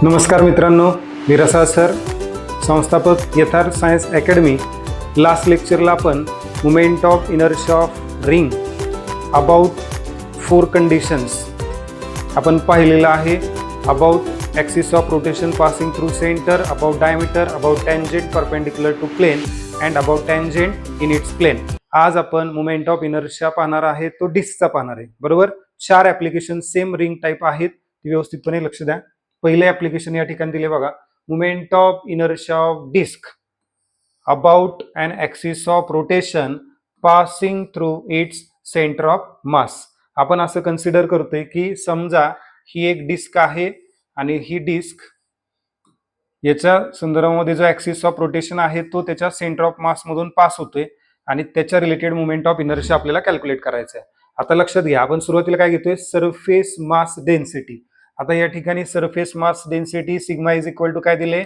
नमस्कार मित्रांनो, मी रसाळ सर, संस्थापक यथार्थ सायन्स अकॅडमी. लास्ट लेक्चरला आपण moment of inertia of ring about 4 conditions आपण पाहिलेला आहे. About axis of rotation passing through centre, about diameter, about tangent perpendicular to plane and about tangent in its plane. आज आपण moment of inertia पाहणार आहे, तो डिस्कचा पाहणार आहे. बरोबर, 4 ॲप्लिकेशन सेम रिंग टाईप आहेत, ती व्यवस्थितपणे लक्ष द्या. पहिले ॲप्लिकेशन या ठिकाणी दिले बघा, moment of inertia of disc about an axis of rotation passing through its centre of mass. आपण असं कन्सिडर करतोय की समजा ही एक डिस्क आहे आणि ही डिस्क याच्या संदर्भामध्ये जो ॲक्सिस ऑफ रोटेशन आहे तो त्याच्या सेंटर ऑफ मास मधून पास होतोय आणि त्याच्या रिलेटेड मुमेंट ऑफ इनर्शिया आपल्याला कॅल्क्युलेट करायचं आहे. आता लक्षात घ्या, आपण सुरुवातीला काय घेतोय, सरफेस मास डेन्सिटी. आता या ठिकाणी surface mass density sigma is equal to काय दिले,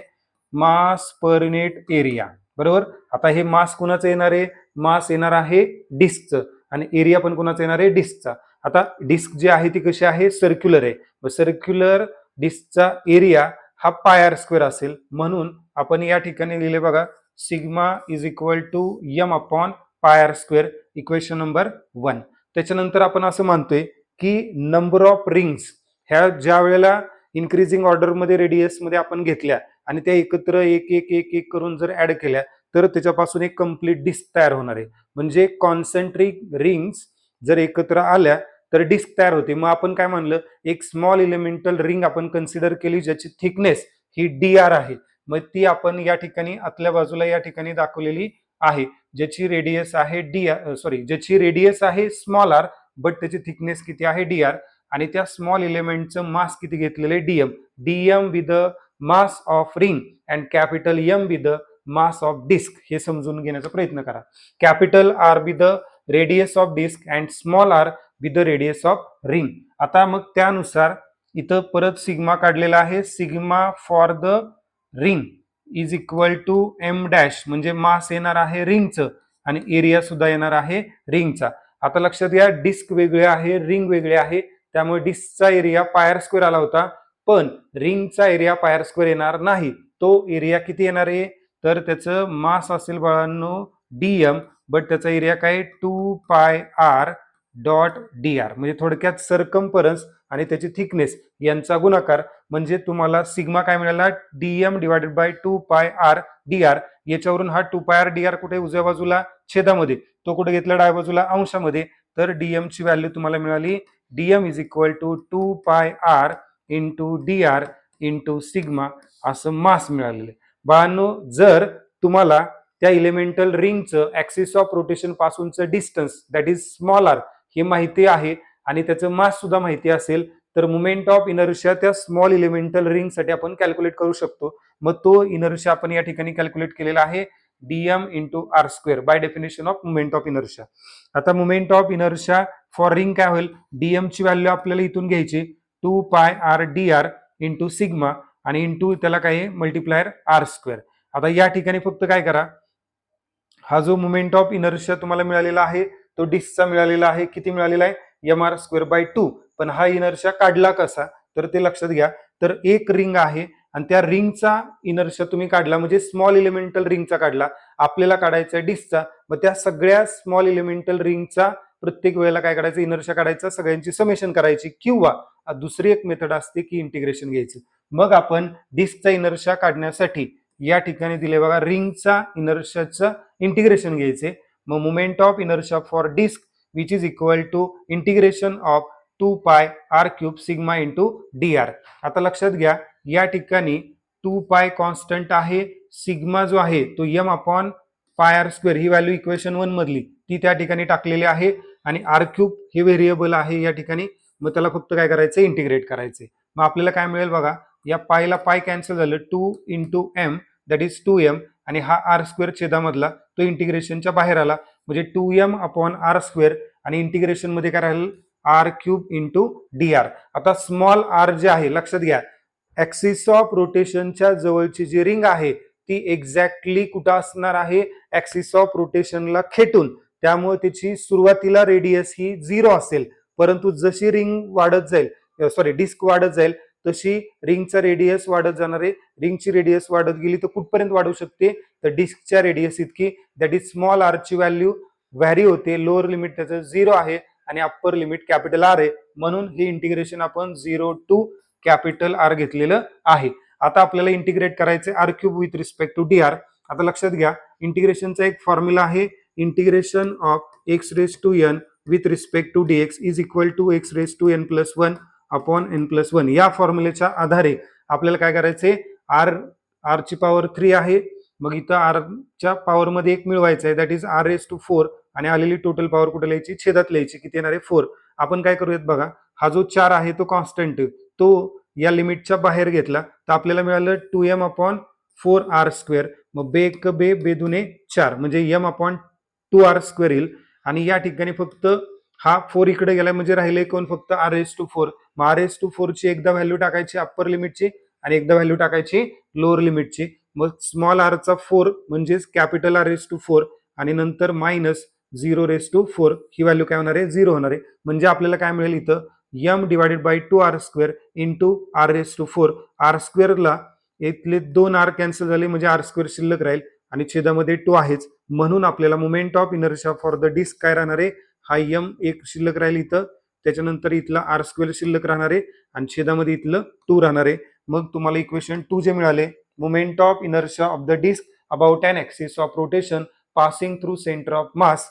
मास पर युनिट एरिया. बरोबर, आता हे मास कुणाचं येणार आहे, मास येणार आहे डिस्कचं आणि एरिया पण कुणाचं येणार आहे, डिस्कचा. आता डिस्क जी आहे ती कशी आहे, सर्क्युलर आहे. सर्क्युलर डिस्कचा एरिया हा पाय आर स्क्वेअर असेल, म्हणून आपण या ठिकाणी लिहिले बघा, sigma is equal to M upon pi R square, equation number 1. त्याच्यानंतर आपण असं मानतोय की नंबर ऑफ रिंग्स ह्या ज्या वेळेला इन्क्रीजिंग ऑर्डर मध्ये रेडियस मध्ये आपण घेतल्या आणि त्या एकत्र एक एक एक एक करून जर ऍड केल्या तर त्याच्यापासून एक कम्प्लीट डिस्क तयार होणार आहे. म्हणजे कॉन्सेंट्रिक रिंग्स जर एकत्र आल्या तर डिस्क तयार होते. मग आपण काय म्हणलं, एक स्मॉल इलेमेंटल रिंग आपण कन्सिडर केली ज्याची थिकनेस ही dr आहे. मग ती आपण या ठिकाणी आतल्या बाजूला या ठिकाणी दाखवलेली आहे, ज्याची रेडियस आहे ज्याची रेडियस आहे स्मॉल आर बट त्याची थिकनेस किती आहे dr आणि त्या स्मॉल एलिमेंटचं मास किती घेतलेलं आहे, dm with the mass of ring and capital m with the mass of disc. हे समजून घेण्याचा प्रयत्न करा. Capital R with the radius of disc and small R with the radius of ring. आता मग त्यानुसार इथं परत सिग्मा काढलेला आहे, sigma for the ring is equal to m dash, म्हणजे मास येणार आहे रिंगचं आणि एरिया सुद्धा येणार आहे रिंगचा. आता लक्षात घ्या, डिस्क वेगळे आहे, रिंग वेगळे आहे, त्यामुळे डिस्कचा एरिया पाय आर स्क्वेअर आला होता, पण रिंगचा एरिया पाय आर स्क्वेअर येणार नाही. तो एरिया किती येणार आहे, तर त्याचं मास असेल बाळांनो dm, बट त्याचा एरिया काय 2 पाय आर डॉट dr, म्हणजे थोडक्यात सरकम्फरन्स आणि त्याची थिकनेस यांचा गुणाकार, म्हणजे तुम्हाला सिग्मा काय मिळाला, dm divided by 2 pi R dr. याच्यावरून हा 2 पाय आर dr कुठे, उजव्या बाजूला छेदामध्ये, तो कुठे घेतला, डाव्या बाजूला अंशामध्ये. तर dm ची व्हॅल्यू तुम्हाला मिळाली, dm is equal to 2 pi r into dr into sigma, असं मास मिळालेलं. बाळांनो, जर तुम्हाला त्या इलेमेंटल रिंगचं ऍक्सिस ऑफ रोटेशन पासूनचं distance that is small r हे माहिती आहे आणि त्याचं मास सुद्धा माहिती असेल तर मुमेंट ऑफ इनर्शिया त्या स्मॉल इलेमेंटल रिंग साठी आपण कॅल्क्युलेट करू शकतो. मग तो इनर्शिया आपण या ठिकाणी कॅल्क्युलेट केलेला आहे, dm into r square by definition of moment of inertia. आता moment of inertia for ring काय होईल, dm ची व्हॅल्यू आपल्याला इथून घ्यायची 2 pi R dr into sigma आणि इंटू त्याला काय मल्टिप्लायर आर स्क्वेअर. आता या ठिकाणी फक्त काय करा, हा जो मुमेंट ऑफ इनर्शिया तुम्हाला मिळालेला आहे तो डिस्कचा मिळालेला आहे, किती मिळालेला आहे, mr स्क्वेअर बाय 2. पण हा इनर्शिया काढला कसा, तर ते लक्षात घ्या. तर एक रिंग आहे आणि त्या रिंगचा इनर्शिया तुम्ही काढला, म्हणजे स्मॉल इलेमेंटल रिंगचा काढला, आपल्याला काढायचा डिस्कचा. मग त्या सगळ्या स्मॉल इलेमेंटल रिंगचा प्रत्येक वेळेला काय काढायचं, इनर्शिया काढायचा, सगळ्यांची समेशन करायची, किंवा दुसरी एक मेथड असते की इंटिग्रेशन घ्यायचं. मग आपण डिस्कचा इनर्शिया काढण्यासाठी या ठिकाणी दिले बघा, रिंगचा इनर्शियाचं इंटिग्रेशन घ्यायचे. मग moment of inertia for disc which is equal to integration of 2 pi R cube sigma into dr. आता लक्षात घ्या, या ठिकाणी 2 पाय कॉन्स्टंट आहे, सिग्मा जो आहे तो m upon pi R square, ही व्हॅल्यू इक्वेशन 1 मधली ती त्या ठिकाणी टाकलेली आहे आणि आर क्यूब हे व्हेरिएबल आहे या ठिकाणी. मग त्याला फक्त काय करायचं, इंटिग्रेट करायचे. मग आपल्याला काय मिळेल बघा, या पायला पाय कॅन्सल झालं, 2 into m that is 2m आणि हा आर स्क्वेअर छेदामधला तो इंटिग्रेशनच्या बाहेर आला, म्हणजे 2m अपॉन आर स्क्वेअर आणि इंटिग्रेशन मध्ये काय राहील, आर क्यूब इंटू dr. आता स्मॉल आर जे आहे, लक्षात घ्या, ऍक्सिस ऑफ रोटेशनच्या जवळची जी रिंग आहे ती एक्झॅक्टली कुठं असणार आहे, ऍक्सिस ऑफ रोटेशनला खेटून. त्यामुळे त्याची सुरुवातीला रेडियस ही 0 असेल, परंतु जशी रिंग वाढत जाईल, डिस्क वाढत जाईल तशी रिंगचा रेडियस वाढत जाणार आहे. रिंगची रेडियस वाढत गेली तर कुठपर्यंत वाढू शकते, तर डिस्कच्या रेडियस इतकी. दॅट इज स्मॉल आर ची व्हॅल्यू व्हॅरी होते. लोअर लिमिट त्याचं 0 आहे आणि अप्पर लिमिट कॅपिटल आर आहे, म्हणून हे इंटिग्रेशन आपण 0 टू कॅपिटल आर घेतलेलं आहे. आता आपल्याला इंटिग्रेट करायचे R cube with respect to D R. आता लक्षात घ्या, इंटिग्रेशनचा एक फॉर्म्युला आहे, integration of X raise to N with respect to dx is equal to X raise to N plus 1 upon N plus 1. या फॉर्म्युलेच्या आधारे आपल्याला काय करायचंय, आर ची पॉवर 3 आहे, मग इथं आर च्या पॉवर मध्ये एक मिळवायचं आहे, that is R raise to 4 आणि आलेली टोटल पॉवर कुठे लिहायची, छेदात लिहायची, किती येणार आहे 4. आपण काय करूयात बघा, हा जो 4 आहे तो कॉन्स्टंट, तो या लिमिटच्या बाहेर घेतला तर आपल्याला मिळालं 2m अपॉन 4r स्क्वेअर. मग बे एक बे बे दुने 4 म्हणजे m अपॉन 2r स्क्वेअर येईल. आणि या ठिकाणी फक्त हा 4 इकडे गेला म्हणजे राहिले कोण, फक्त आर एस टू 4. मग आर एस टू 4 ची एकदा व्हॅल्यू टाकायची अप्पर लिमिटची आणि एकदा व्हॅल्यू टाकायची लोअर लिमिटची. मग स्मॉल आर चा 4 म्हणजेच कॅपिटल आर एस टू 4 आणि नंतर मायनस 0 रेस टू 4 ही व्हॅल्यू काय होणार आहे, 0 होणार आहे. म्हणजे आपल्याला काय मिळेल इथं, m divided by 2r square into r raise to 4. R स्क्वेअरला इथले 2 आर कॅन्सल झाले म्हणजे आर स्क्वेअर शिल्लक राहील आणि छेदामध्ये 2 आहेच, म्हणून आपल्याला moment of inertia for the disc काय राहणार आहे, हा m एक शिल्लक राहील इथं, त्याच्यानंतर इथला आर स्क्वेअर शिल्लक राहणार आहे आणि छेदामध्ये इथलं 2 राहणार आहे. मग तुम्हाला इक्वेशन 2 जे मिळाले, moment of inertia of the disc about an axis of rotation passing through centre of mass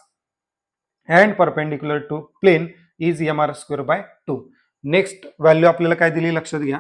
and perpendicular to plane is mr square by 2. Next value आपल्याला काय दिली लक्षात घ्या.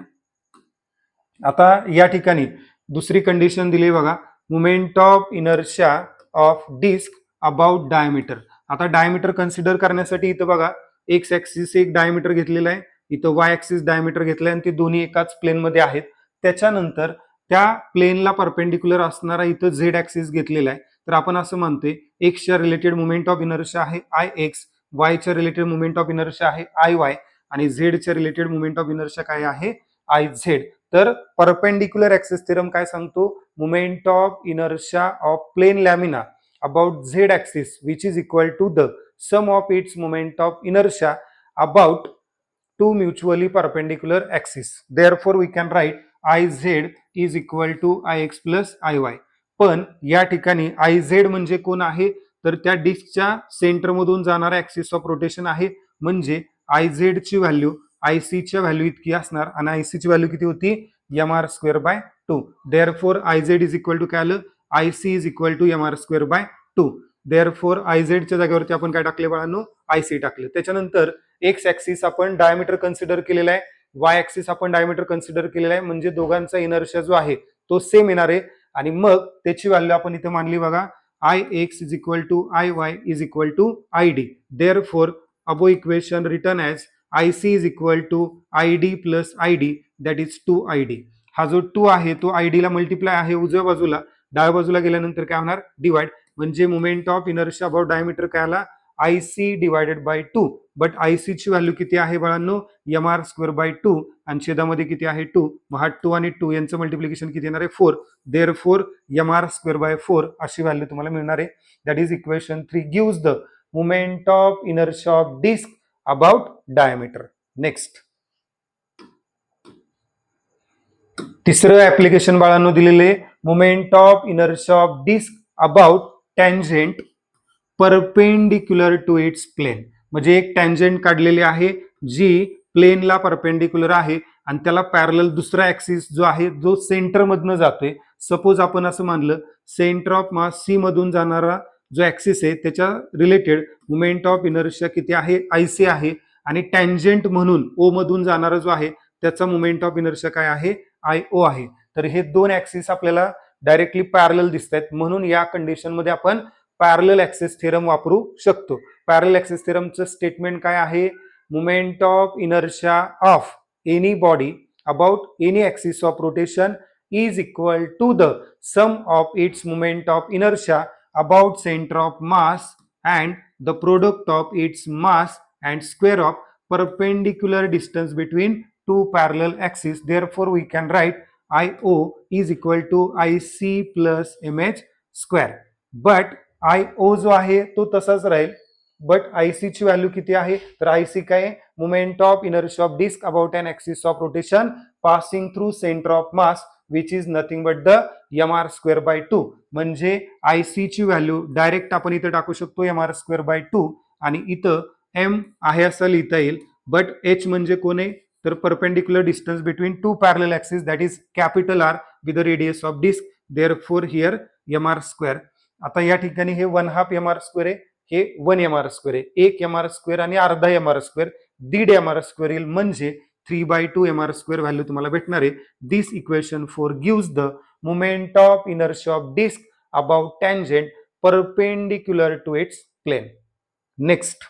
आता या ठिकाणी दुसरी कंडिशन दिली बघा, moment of inertia of disc about diameter. आता डायमीटर कन्सिडर करण्यासाठी इथं बघा, एक्स ऍक्सिस एक डायमीटर घेतलेला आहे, इथं वाय ऍक्सिस डायमीटर घेतलाय आणि ते दोन्ही एकाच प्लेन मध्ये आहेत. त्याच्यानंतर त्या प्लेनला परपेंडिक्युलर असणारा इथं झेड ऍक्सिस घेतलेला आहे. तर आपण असं म्हणतोय, एक्सच्या रिलेटेड मोमेंट ऑफ इनर्शिया आहे आय एक्स, वायच्या रिलेटेड मोमेंट ऑफ इनर्शिया आहे आय वाय आणि झेडच्या रिलेटेड मोमेंट ऑफ इनर्शिया काय आहे, आय झेड. तर परपेंडिक्युलर ऍक्सिस थेरम काय सांगतो, moment of inertia of plane lamina about z axis which is equal to the sum of its moment of inertia about two mutually perpendicular axes. Therefore we can write Iz is equal to Ix plus Iy. पण या ठिकाणी Iz म्हणजे कोण आहे, तर त्या डिस्कच्या centre मधून जाणारा ऍक्सिस ऑफ रोटेशन आहे, म्हणजे Iz ची व्हॅल्यू Ic च्या व्हॅल्यू इतकी असणार आणि Ic ची व्हॅल्यू किती होती, mr square by 2. Therefore Iz is equal to काय आलं, IC is equal to mr square by 2. Therefore IZ च्या जागेवरती आपण काय टाकले बाळांनो, IC टाकले. त्याच्यानंतर एक्स ऍक्सिस आपण डायमीटर कन्सिडर केलेला आहे, वाय ऍक्सिस आपण डायमीटर कन्सिडर केलेला आहे, म्हणजे दोघांचा इनर्शिया जो आहे तो सेम येणार आहे. आणि मग त्याची व्हॅल्यू आपण इथे मानली बघा, Ix is equal to Iy is equal to Id. Therefore above equation written as IC is equal to Id plus Id, that is 2Id. हा जो 2 आहे तो Id ला मल्टिप्लाय आहे उजव्या बाजूला, डाव्या बाजूला गेल्यानंतर काय होणार, डिवाइड. म्हणजे moment of inertia about diameter काय आला, IC divided by 2. But IC ची व्हॅल्यू किती आहे बाळांनो, mr स्क्वेअर बाय 2 आणि छेदामध्ये किती आहे 2. मग हा 2 आणि 2 यांचं मल्टिप्लिकेशन किती येणार आहे 4. देअरफॉर mr स्क्वेअर बाय 4 अशी व्हॅल्यू तुम्हाला मिळणार आहे. That is equation 3 gives the moment of inertia of disc about diameter. Next तिसरं ऍप्लिकेशन बाळांनो दिलेले, moment of inertia of disc about tangent perpendicular to its plane. म्हणजे एक टँजेंट काढलेली आहे जी प्लेनला परपेंडिक्युलर आहे आणि त्याला पॅरलल दुसरा ऍक्सिस जो आहे जो सेंटर मधनं जातोय. सपोज आपण असं मानलं, सेंटर ऑफ मास सी मधून जाणारा जो ऍक्सिस आहे त्याच्या रिलेटेड मोमेंट ऑफ इनर्शिया किती आहे, IC आहे, आणि टँजेंट म्हणून ओ मधून जाणारा जो आहे त्याचा मोमेंट ऑफ इनर्शिया काय आहे, IO आहे. तर हे दोन ऍक्सिस आपल्याला डायरेक्टली पॅरलल दिसत आहेत, म्हणून या कंडिशन मध्ये आपण पॅरलल ऍक्सिस थेरम वापरू शकतो. पॅरलल ऍक्सिस थेरमचं स्टेटमेंट काय आहे, moment of inertia of any body about any axis of rotation is equal to the sum of its moment of inertia about centre of mass and the product of its mass and square of perpendicular distance between two parallel axis. Therefore we can write IO is equal to IC plus MH square. But IO जो आहे तो तसाच राहील, but IC ची value किती आहे, तर IC काय, moment of inertia of disk about an axis of rotation passing through center of mass which is nothing but the mr square by 2. म्हणजे IC ची व्हॅल्यू डायरेक्ट आपण इथं टाकू शकतो mr square by 2 आणि इथं m आहे असं लिहिता येईल. बट h म्हणजे कोण आहे तर perpendicular distance between two parallel axis that is capital R with the radius of disc therefore here mr square. आता या ठिकाणी हे 1/2 mr स्क्वेअर आहे, हे 1 mr स्क्वेअर आहे. 1 mr स्क्वेअर आणि अर्धा mr स्क्वेअर 1.5 mr स्क्वेअर येईल म्हणजे 3/2 mr स्क्वेअर व्हॅल्यू तुम्हाला भेटणार आहे. This equation 4 gives the moment of inertia of disc about tangent perpendicular to its plane. Next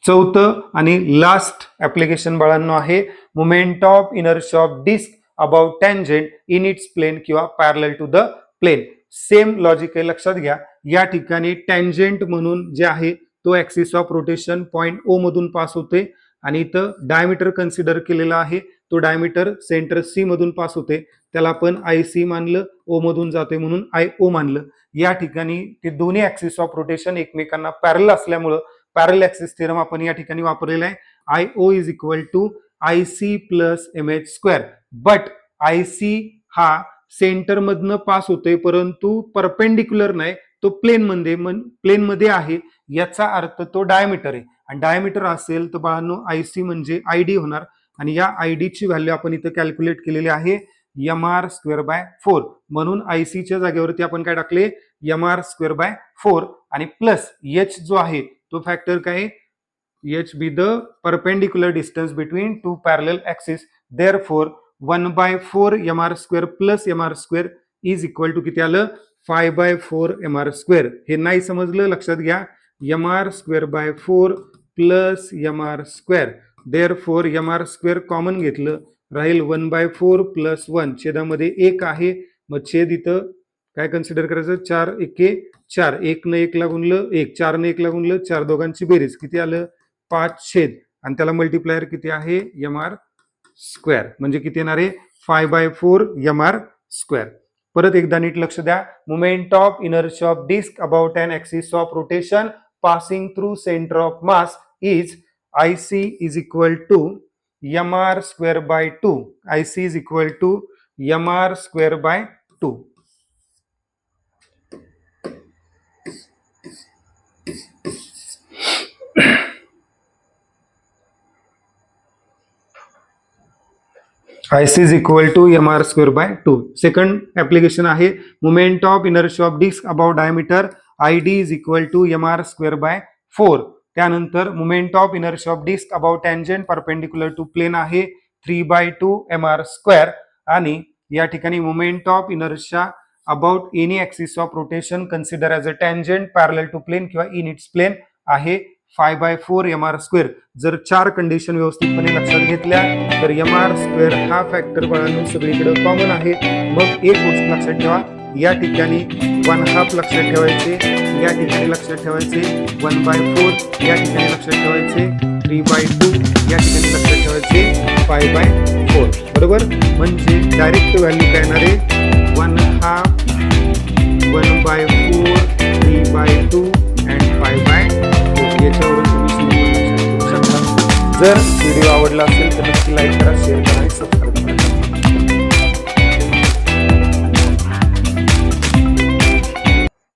चौथं आणि लास्ट ऍप्लिकेशन बाळांनो आहे moment of inertia of disc about tangent in its plane किंवा parallel to the plane. Same logic आहे, लक्षात घ्या. या ठिकाणी टँजेंट म्हणून जे आहे तो axis of rotation point O मधून पास होते आणि इथं डायमीटर कन्सिडर केलेला आहे. तो डायमीटर सेंटर सी मधून पास होते, त्याला आपण IC मानलं, ओ मधून जाते म्हणून IO मानलं. या ठिकाणी ते दोन्ही ऍक्सिस ऑफ रोटेशन एकमेकांना पॅरलल असल्यामुळं पॅरलल ऍक्सिस थेरम आपण या ठिकाणी वापरलेला आहे. IO is equal to IC plus MH square. But IC हा सेंटर मधनं पास होतोय परंतु परपेंडिक्युलर नाही, तो प्लेन मध्ये आहे. याचा अर्थ तो डायमीटर आहे आणि डायमीटर असेल तर बाळांनो IC म्हणजे ID होणार आणि या ID ची व्हॅल्यू आपण इथं कॅल्क्युलेट केलेली आहे mr स्क्वेअर बाय 4. म्हणून IC च्या जागेवरती आपण काय टाकले mr स्क्वेअर बाय 4 आणि प्लस h जो आहे तो फॅक्टर काय h be the perpendicular distance between two parallel axis therefore 1/4 mr square plus mr square is equal to किती आलं 5/4 mr स्क्वेअर. हे नाही समजलं लक्षात घ्या. mr square bye 4 plus mr square therefore mr square common घेतलं राहील 1/4 प्लस 1 छेदामध्ये 1 आहे, मग छेद इथं काय कन्सिडर करायचं 4 एके 4, 1 न 1 ला गुणलं 1, 4 न 1 ला गुणलं 4, दोघांची बेरीज किती आलं 5 छेद आणि त्याला मल्टिप्लायर किती आहे mr स्क्वेअर म्हणजे किती येणार आहे 5/4 mr स्क्वेअर. परत एकदा नीट लक्ष द्या. Moment of inertia of disc about an axis of rotation passing through centre of mass is IC is equal to mr square by 2. IC is equal to mr square by 2. IC is equal to mr square by 2. Second application आहे moment of inertia of disc about diameter ID is equal to mr square by 4. त्यानंतर moment of inertia of disc about tangent perpendicular to plane आहे 3/2 mr square आणि या ठिकाणी moment of inertia about any axis of rotation consider as a tangent parallel to plane किंवा in its plane आहे 5/4 mr square. जर 4 condition व्यवस्थितपणे लक्षात घेतल्या तर mr स्क्वेअर हा फॅक्टर बाळांनो सगळीकडे कॉमन आहे. मग एक गोष्ट लक्षात ठेवा, या ठिकाणी 1/2 लक्षात ठेवायचे, या ठिकाणी लक्षात ठेवायचे 1/4, या ठिकाणी लक्षात ठेवायचे 3/2, या ठिकाणी लक्षात ठेवायचे 5/4. बरोबर, म्हणजे डायरेक्ट व्हॅल्यू काय येणार आहे 1/2 1/4 3/2 and 5/4. याच्यावरून तुम्ही शकता. जर व्हिडिओ आवडला असेल तर नक्की लाईक करा, शेअर करा आणि सबस्क्राईब करा.